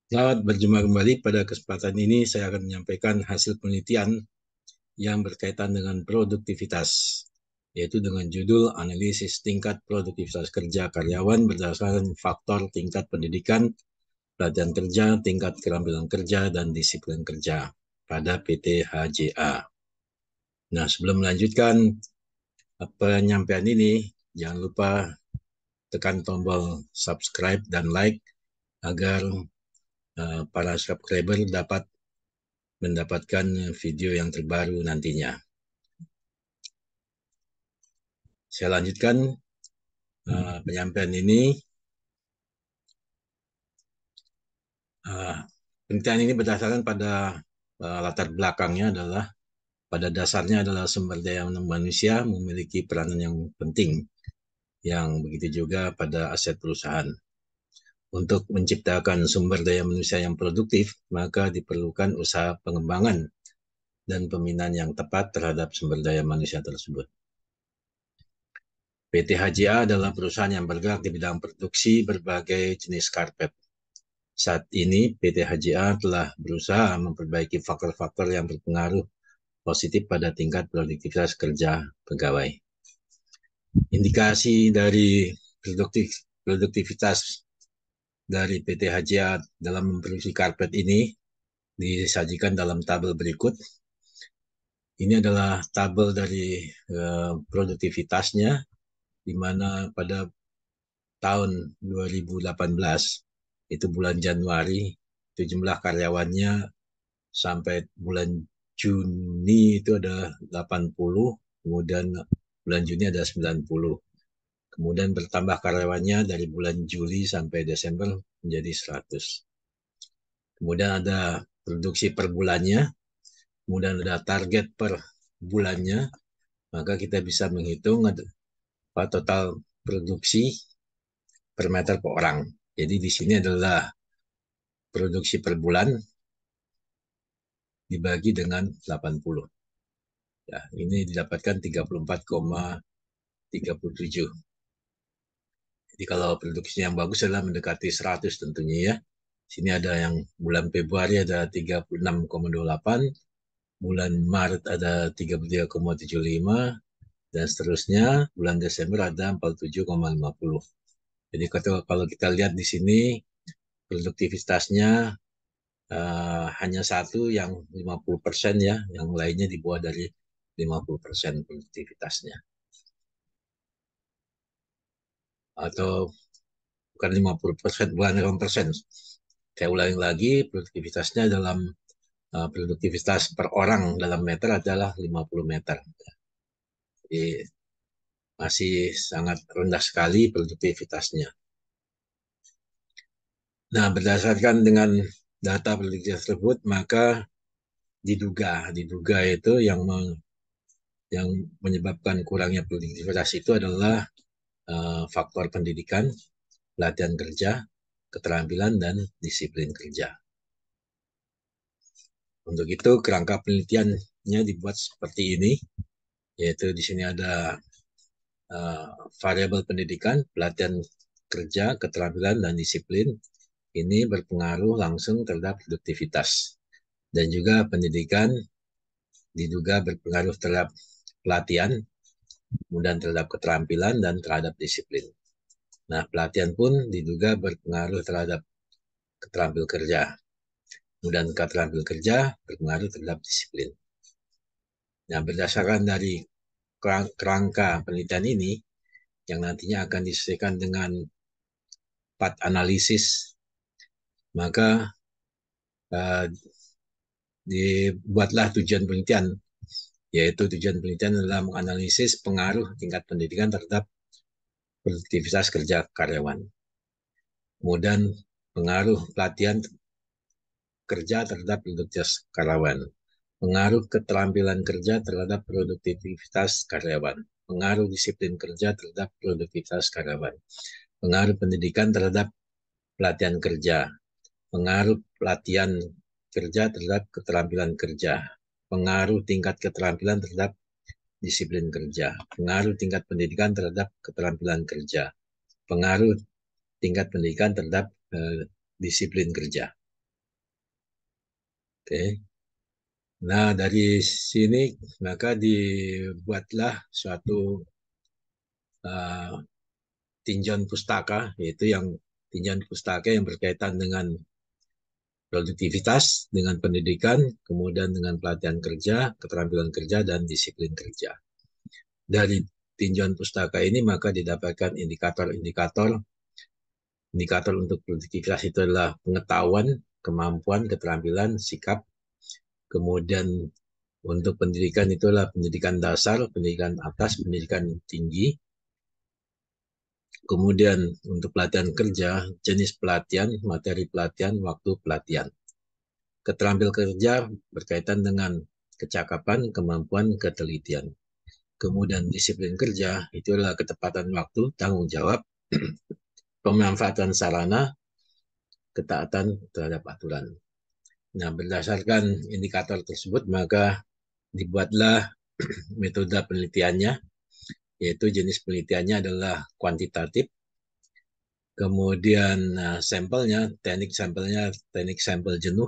Selamat berjumpa kembali. Pada kesempatan ini saya akan menyampaikan hasil penelitian yang berkaitan dengan produktivitas, yaitu dengan judul analisis tingkat produktivitas kerja karyawan berdasarkan faktor tingkat pendidikan, pelatihan kerja, tingkat keterampilan kerja, dan disiplin kerja pada PT HJA. Nah, sebelum melanjutkan penyampaian ini, jangan lupa tekan tombol subscribe dan like agar para subscriber dapat mendapatkan video yang terbaru nantinya. Saya lanjutkan penyampaian ini. Penelitian ini berdasarkan pada latar belakangnya adalah pada dasarnya adalah sumber daya manusia memiliki peranan yang penting, yang begitu juga pada aset perusahaan. Untuk menciptakan sumber daya manusia yang produktif, maka diperlukan usaha pengembangan dan pembinaan yang tepat terhadap sumber daya manusia tersebut. PT HJA adalah perusahaan yang bergerak di bidang produksi berbagai jenis karpet. Saat ini, PT HJA telah berusaha memperbaiki faktor-faktor yang berpengaruh positif pada tingkat produktivitas kerja pegawai. Indikasi dari produktivitas dari PT HJA dalam memproduksi karpet ini disajikan dalam tabel berikut. Ini adalah tabel dari produktivitasnya, di mana pada tahun 2018, itu bulan Januari, itu jumlah karyawannya sampai bulan Juni itu ada 80, kemudian bulan Juni ada 90. Kemudian bertambah karyawannya dari bulan Juli sampai Desember menjadi 100. Kemudian ada produksi per bulannya, kemudian ada target per bulannya, maka kita bisa menghitung apa total produksi per meter per orang. Jadi di sini adalah produksi per bulan dibagi dengan 80. Ya, ini didapatkan 34,37. Jadi kalau produksinya yang bagus adalah mendekati 100 tentunya ya. Sini ada yang bulan Februari ada 36,28, bulan Maret ada 33,75, dan seterusnya bulan Desember ada 47,50. Jadi kalau kita lihat di sini produktivitasnya hanya satu yang 50% ya, yang lainnya di bawah dari 50% produktivitasnya. Atau bukan 50%, bukan 5%. Saya ulangi lagi, produktivitasnya dalam produktivitas per orang dalam meter adalah 50 meter. Jadi masih sangat rendah sekali produktivitasnya. Nah, berdasarkan dengan data produktivitas tersebut, maka diduga itu yang menyebabkan kurangnya produktivitas itu adalah faktor pendidikan, pelatihan kerja, keterampilan, dan disiplin kerja. Untuk itu, kerangka penelitiannya dibuat seperti ini, yaitu di sini ada variabel pendidikan, pelatihan kerja, keterampilan, dan disiplin. Ini berpengaruh langsung terhadap produktivitas. Dan juga pendidikan diduga berpengaruh terhadap pelatihan, kemudian terhadap keterampilan, dan terhadap disiplin. Nah, pelatihan pun diduga berpengaruh terhadap keterampilan kerja. Kemudian keterampilan kerja berpengaruh terhadap disiplin. Nah, berdasarkan dari kerangka penelitian ini, yang nantinya akan disesuaikan dengan 4 analisis, maka dibuatlah tujuan penelitian, yaitu tujuan penelitian adalah menganalisis pengaruh tingkat pendidikan terhadap produktivitas kerja karyawan. Kemudian pengaruh pelatihan kerja terhadap produktivitas karyawan. Pengaruh keterampilan kerja terhadap produktivitas karyawan. Pengaruh disiplin kerja terhadap produktivitas karyawan. Pengaruh pendidikan terhadap pelatihan kerja. Pengaruh pelatihan kerja terhadap keterampilan kerja. Pengaruh tingkat keterampilan terhadap disiplin kerja. Pengaruh tingkat pendidikan terhadap keterampilan kerja. Pengaruh tingkat pendidikan terhadap disiplin kerja. Oke. Nah, dari sini maka dibuatlah suatu uh, tinjauan pustaka, yaitu yang tinjauan pustaka yang berkaitan dengan produktivitas, dengan pendidikan, kemudian dengan pelatihan kerja, keterampilan kerja, dan disiplin kerja. Dari tinjauan pustaka ini maka didapatkan indikator-indikator. Indikator untuk produktivitas itu adalah pengetahuan, kemampuan, keterampilan, sikap. Kemudian untuk pendidikan itulah pendidikan dasar, pendidikan atas, pendidikan tinggi. Kemudian untuk pelatihan kerja, jenis pelatihan, materi pelatihan, waktu pelatihan. Keterampilan kerja berkaitan dengan kecakapan, kemampuan, ketelitian. Kemudian disiplin kerja itu adalah ketepatan waktu, tanggung jawab, pemanfaatan sarana, ketaatan terhadap aturan. Nah, berdasarkan indikator tersebut, maka dibuatlah metode penelitiannya, yaitu jenis penelitiannya adalah kuantitatif, kemudian sampelnya, teknik sampel jenuh,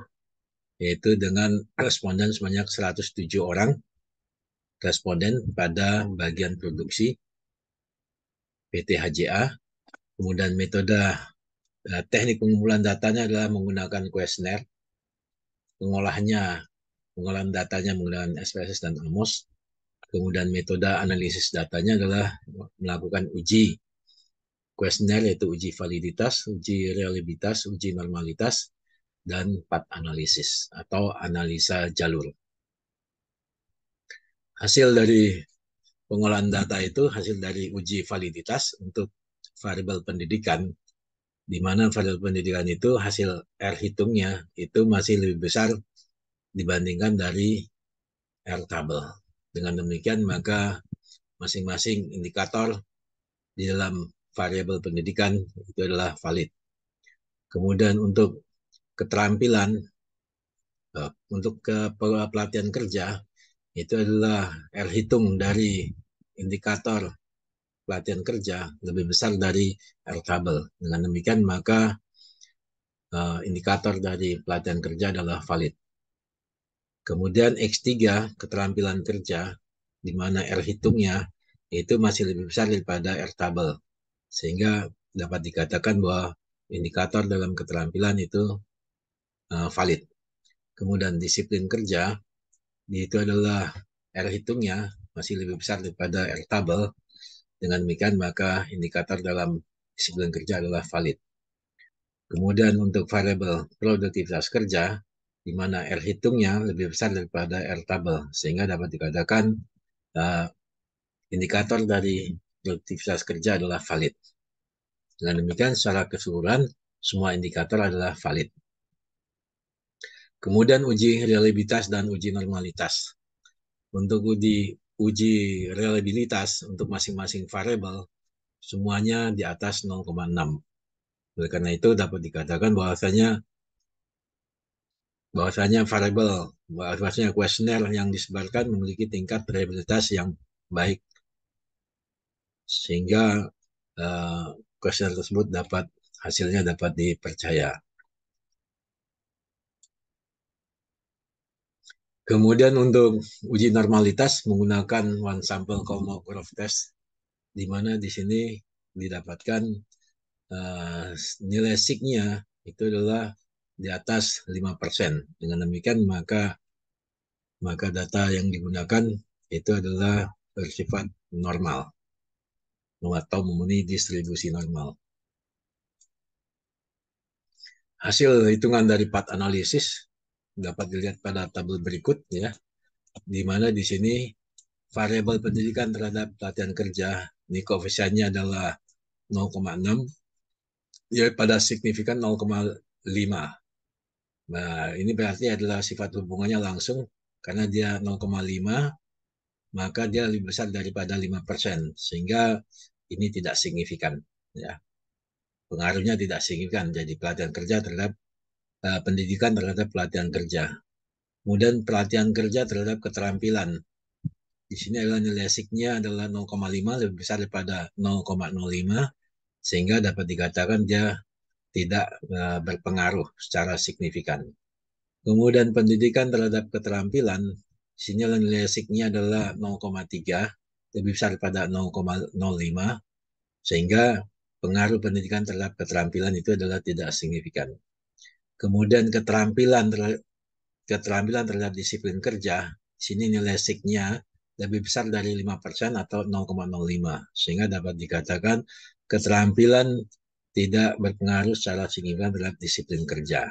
yaitu dengan responden sebanyak 107 orang, responden pada bagian produksi PT HJA. Kemudian metode teknik pengumpulan datanya adalah menggunakan kuesioner, pengolahan datanya menggunakan SPSS dan AMOS. Kemudian metode analisis datanya adalah melakukan uji kuesioner, yaitu uji validitas, uji reliabilitas, uji normalitas, dan path analisis atau analisa jalur. Hasil dari pengolahan data itu hasil dari uji validitas untuk variabel pendidikan, di mana variabel pendidikan itu hasil R hitungnya itu masih lebih besar dibandingkan dari R tabel. Dengan demikian maka masing-masing indikator di dalam variabel pendidikan itu adalah valid. Kemudian untuk keterampilan, untuk pelatihan kerja, itu adalah R hitung dari indikator pelatihan kerja lebih besar dari R tabel. Dengan demikian maka indikator dari pelatihan kerja adalah valid. Kemudian X3 keterampilan kerja, di mana R hitungnya itu masih lebih besar daripada R tabel, sehingga dapat dikatakan bahwa indikator dalam keterampilan itu valid. Kemudian disiplin kerja, itu adalah R hitungnya masih lebih besar daripada R tabel. Dengan demikian maka indikator dalam disiplin kerja adalah valid. Kemudian untuk variabel produktivitas kerja, di mana R hitungnya lebih besar daripada R tabel, sehingga dapat dikatakan indikator dari produktivitas kerja adalah valid. Dengan demikian secara keseluruhan semua indikator adalah valid. Kemudian uji reliabilitas dan uji normalitas. Untuk uji reliabilitas untuk masing-masing variabel semuanya di atas 0,6. Oleh karena itu dapat dikatakan bahwasanya kuesioner yang disebarkan memiliki tingkat reliabilitas yang baik, sehingga kuesioner tersebut hasilnya dapat dipercaya. Kemudian untuk uji normalitas menggunakan one sample Kolmogorov test, di mana di sini didapatkan nilai signya itu adalah di atas 5%. Dengan demikian maka data yang digunakan itu adalah bersifat normal atau memenuhi distribusi normal. Hasil hitungan dari path analisis dapat dilihat pada tabel berikut, ya, di mana di sini variabel pendidikan terhadap pelatihan kerja ini koefisiennya adalah 0,6, ya, pada signifikan 0,5. Nah, ini berarti adalah sifat hubungannya langsung, karena dia 0,5 maka dia lebih besar daripada 5%, sehingga ini tidak signifikan, ya. Pengaruhnya tidak signifikan jadi pelatihan kerja terhadap pendidikan terhadap pelatihan kerja. Kemudian pelatihan kerja terhadap keterampilan. Di sini adalah nilai signya adalah 0,5 lebih besar daripada 0,05, sehingga dapat dikatakan dia tidak berpengaruh secara signifikan. Kemudian pendidikan terhadap keterampilan, sini nilai SIG-nya adalah 0,3, lebih besar pada 0,05, sehingga pengaruh pendidikan terhadap keterampilan itu adalah tidak signifikan. Kemudian keterampilan terhadap disiplin kerja, sini nilai SIG-nya lebih besar dari 5% atau 0,05, sehingga dapat dikatakan keterampilan tidak berpengaruh secara signifikan terhadap disiplin kerja.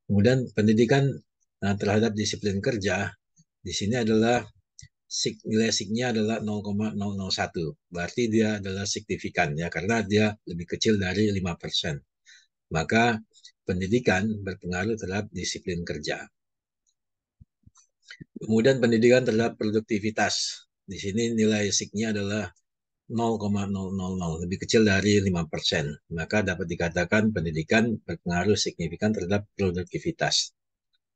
Kemudian pendidikan terhadap disiplin kerja, di sini adalah nilai SIG-nya adalah 0,001. Berarti dia adalah signifikan ya, karena dia lebih kecil dari 5%. Maka pendidikan berpengaruh terhadap disiplin kerja. Kemudian pendidikan terhadap produktivitas. Di sini nilai SIG-nya adalah 0,000, lebih kecil dari 5%. Maka dapat dikatakan pendidikan berpengaruh signifikan terhadap produktivitas.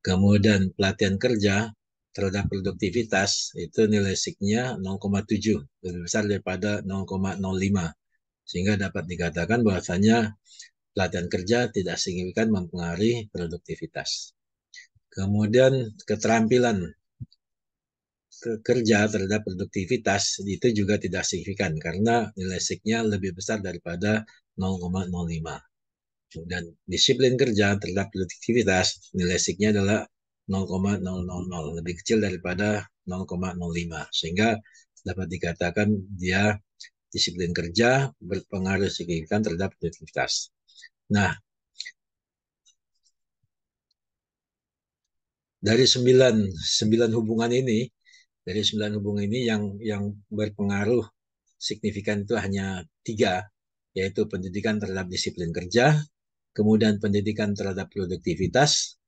Kemudian pelatihan kerja terhadap produktivitas itu nilai SIG-nya 0,7, lebih besar daripada 0,05. Sehingga dapat dikatakan bahwasanya pelatihan kerja tidak signifikan mempengaruhi produktivitas. Kemudian keterampilan kerja terhadap produktivitas itu juga tidak signifikan karena nilai SIG-nya lebih besar daripada 0,05. Dan disiplin kerja terhadap produktivitas nilai SIG-nya adalah 0,000, lebih kecil daripada 0,05, sehingga dapat dikatakan dia disiplin kerja berpengaruh signifikan terhadap produktivitas. Nah, dari sembilan hubungan ini, yang berpengaruh signifikan itu hanya 3, yaitu pendidikan terhadap disiplin kerja, kemudian pendidikan terhadap produktivitas,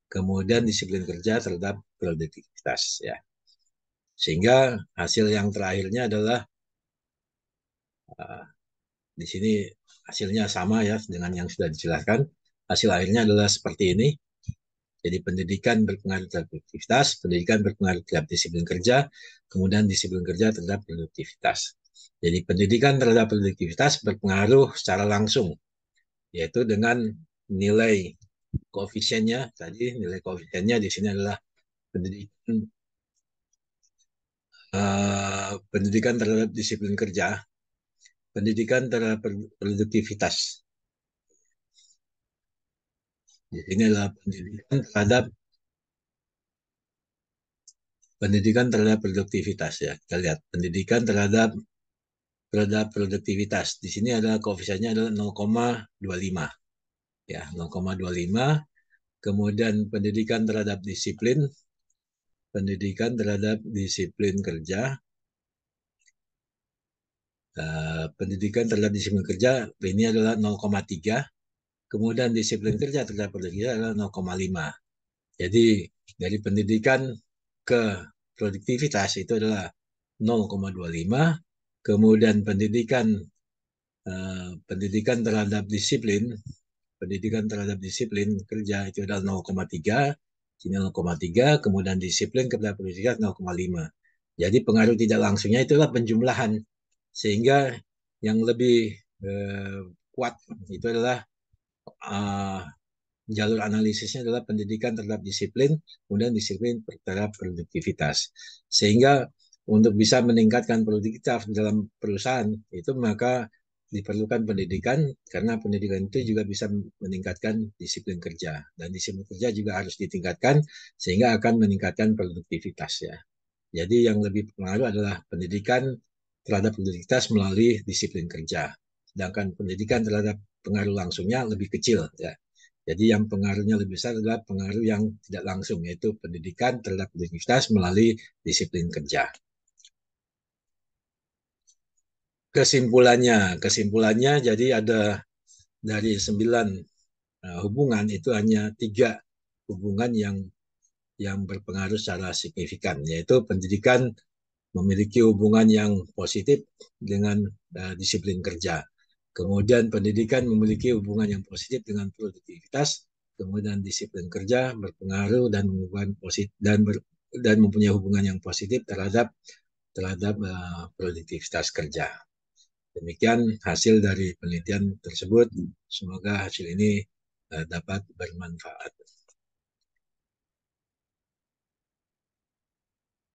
kemudian disiplin kerja terhadap produktivitas ya. Sehingga hasil yang terakhirnya adalah di sini hasilnya sama ya dengan yang sudah dijelaskan. Hasil akhirnya adalah seperti ini. Jadi pendidikan berpengaruh terhadap produktivitas, pendidikan berpengaruh terhadap disiplin kerja, kemudian disiplin kerja terhadap produktivitas. Jadi pendidikan terhadap produktivitas berpengaruh secara langsung, yaitu dengan nilai koefisiennya. Tadi nilai koefisiennya di sini adalah pendidikan pendidikan terhadap disiplin kerja, pendidikan terhadap produktivitas. Di sini adalah pendidikan terhadap produktivitas ya. Kita lihat pendidikan terhadap produktivitas. Di sini adalah koefisiennya adalah 0,25 ya, 0,25. Kemudian pendidikan terhadap disiplin kerja, pendidikan terhadap disiplin kerja ini adalah 0,3. Kemudian disiplin kerja terhadap produktivitas adalah 0,5. Jadi dari pendidikan ke produktivitas itu adalah 0,25. Kemudian pendidikan terhadap disiplin kerja itu adalah 0,3, sini 0,3, kemudian disiplin kepada produktivitas 0,5. Jadi pengaruh tidak langsungnya itulah penjumlahan, sehingga yang lebih kuat itu adalah jalur analisisnya adalah pendidikan terhadap disiplin, kemudian disiplin terhadap produktivitas. Sehingga untuk bisa meningkatkan produktivitas dalam perusahaan itu maka diperlukan pendidikan, karena pendidikan itu juga bisa meningkatkan disiplin kerja, dan disiplin kerja juga harus ditingkatkan sehingga akan meningkatkan produktivitas ya. Jadi yang lebih pengaruh adalah pendidikan terhadap produktivitas melalui disiplin kerja, sedangkan pendidikan terhadap pengaruh langsungnya lebih kecil ya. Jadi yang pengaruhnya lebih besar adalah pengaruh yang tidak langsung, yaitu pendidikan terhadap produktivitas melalui disiplin kerja. Kesimpulannya jadi ada dari 9 hubungan itu hanya 3 hubungan yang berpengaruh secara signifikan, yaitu pendidikan memiliki hubungan yang positif dengan disiplin kerja. Kemudian pendidikan memiliki hubungan yang positif dengan produktivitas, kemudian disiplin kerja berpengaruh dan mempunyai hubungan yang positif terhadap produktivitas kerja. Demikian hasil dari penelitian tersebut. Semoga hasil ini dapat bermanfaat.